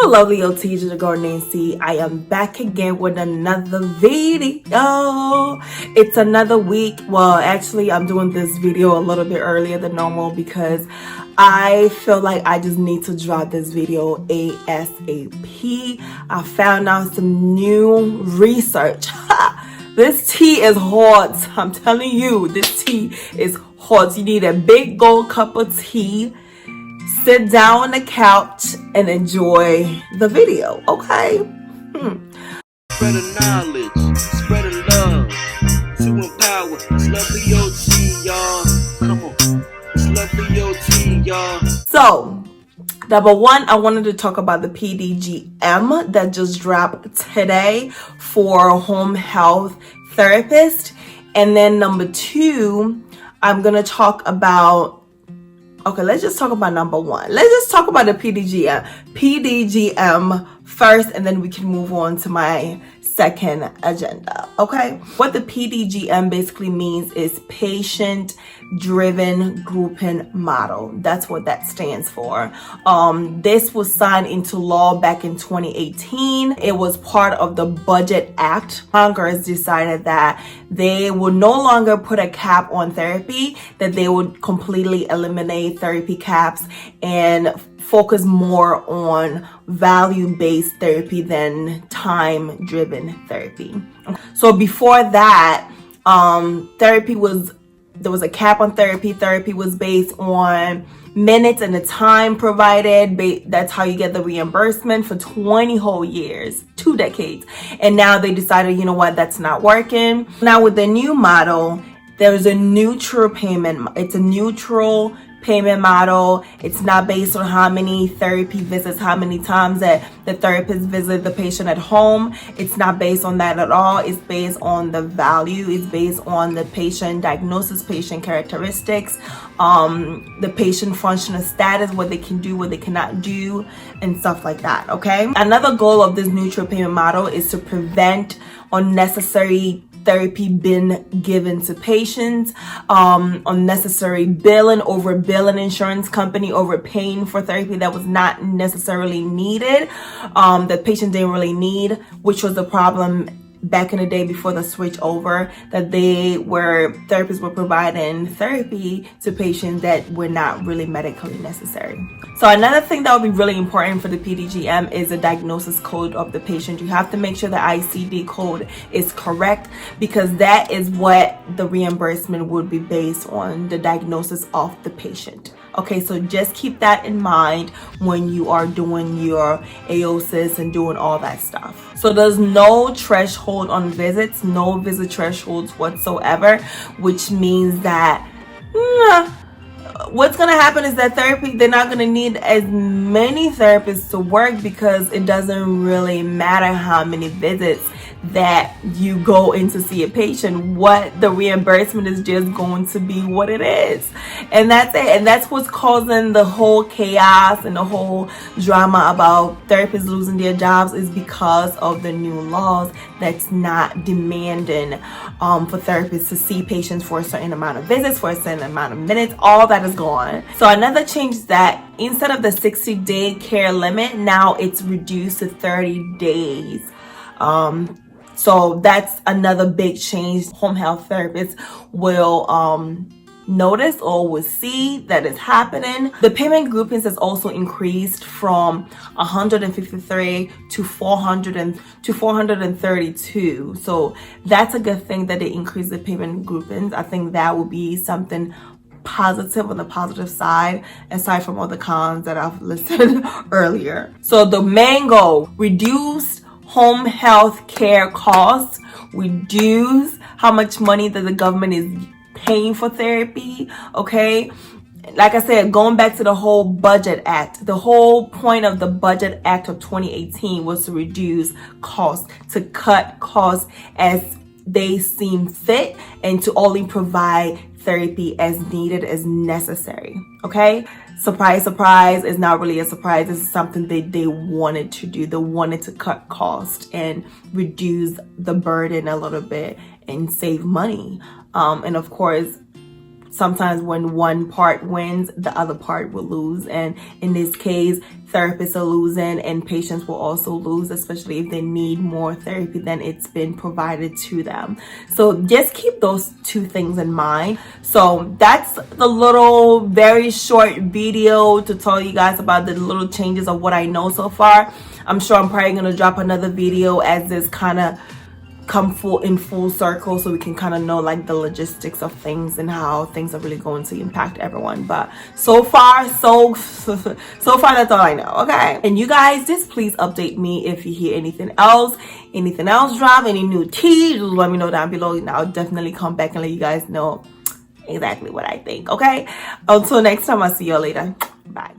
Hello lovely OT, the girl Nancy. I am back again with another video. It's another week. Well, actually I'm doing this video a little bit earlier than normal because I feel like I just need to drop this video ASAP. I found out some new research. This tea is hot. I'm telling you, this tea is hot. You need a big gold cup of tea. Sit down on the couch and enjoy the video, okay? Spread the knowledge, spread the love, to empower. It's LovelyyOT, y'all. Come on, it's LovelyyOT, y'all. So, number one, I wanted to talk about the Pdgm that just dropped today for home health therapists. And then number two, I'm going to talk about okay, let's just talk about number one. Let's just talk about the Pdgm first, and then we can move on to my second agenda, okay? What the Pdgm basically means is patient-driven grouping model. That's what that stands for. This was signed into law back in 2018. It was part of the Budget Act. Congress decided that they would no longer put a cap on therapy, that they would completely eliminate therapy caps and focus more on value-based therapy than time-driven therapy. So before that, there was a cap on therapy. Therapy was based on minutes and the time provided. That's how you get the reimbursement for 20 whole years, 2 decades. And now they decided, you know what, that's not working. Now with the new model, there's a neutral payment. It's a neutral payment model. It's not based on how many therapy visits, how many times that the therapist visit the patient at home. It's not based on that at all. It's based on the value. It's based on the patient diagnosis, patient characteristics, the patient functional status, what they can do, what they cannot do, and stuff like that, okay? Another goal of this neutral payment model is to prevent unnecessary therapy being given to patients, unnecessary billing, overbilling insurance company, overpaying for therapy that was not necessarily needed, that patient didn't really need, which was the problem back in the day before the switch over, that therapists were providing therapy to patients that were not really medically necessary. So another thing that would be really important for the Pdgm is the diagnosis code of the patient. You have to make sure the ICD code is correct, because that is what the reimbursement would be based on, the diagnosis of the patient. Okay, so just keep that in mind when you are doing your AOSIS and doing all that stuff. So there's no threshold on visits, no visit thresholds whatsoever, which means that what's going to happen is that they're not going to need as many therapists to work, because it doesn't really matter how many visits that you go in to see a patient. What the reimbursement is just going to be what it is, and that's it. And that's what's causing the whole chaos and the whole drama about therapists losing their jobs, is because of the new laws that's not demanding for therapists to see patients for a certain amount of visits, for a certain amount of minutes. All that is gone. So another change is that instead of the 60-day care limit, now it's reduced to 30 days. So that's another big change. Home health therapists will notice or will see that it's happening. The payment groupings has also increased from 153 to 432. So that's a good thing that they increase the payment groupings. I think that will be something positive on the positive side, aside from all the cons that I've listed earlier. So the main goal: reduce home health care costs, reduce how much money that the government is paying for therapy, okay? Like I said, going back to the whole Budget Act, the whole point of the Budget Act of 2018 was to reduce costs, to cut costs as they seem fit, and to only provide therapy as needed, as necessary, okay? Surprise, surprise, it's not really a surprise. This is something that they wanted to do. They wanted to cut costs and reduce the burden a little bit and save money. And of course, sometimes when one part wins, the other part will lose. And in this case, therapists are losing and patients will also lose, especially if they need more therapy than it's been provided to them. So just keep those two things in mind. So that's the little very short video to tell you guys about the little changes of what I know so far. I'm sure I'm probably going to drop another video as this kind of come full circle, so we can kind of know like the logistics of things and how things are really going to impact everyone. But so far that's all I know. Okay, and you guys just please update me if you hear anything else drop, any new tea, just let me know down below, and I'll definitely come back and let you guys know exactly what I think. Okay, until next time, I'll see you later. Bye.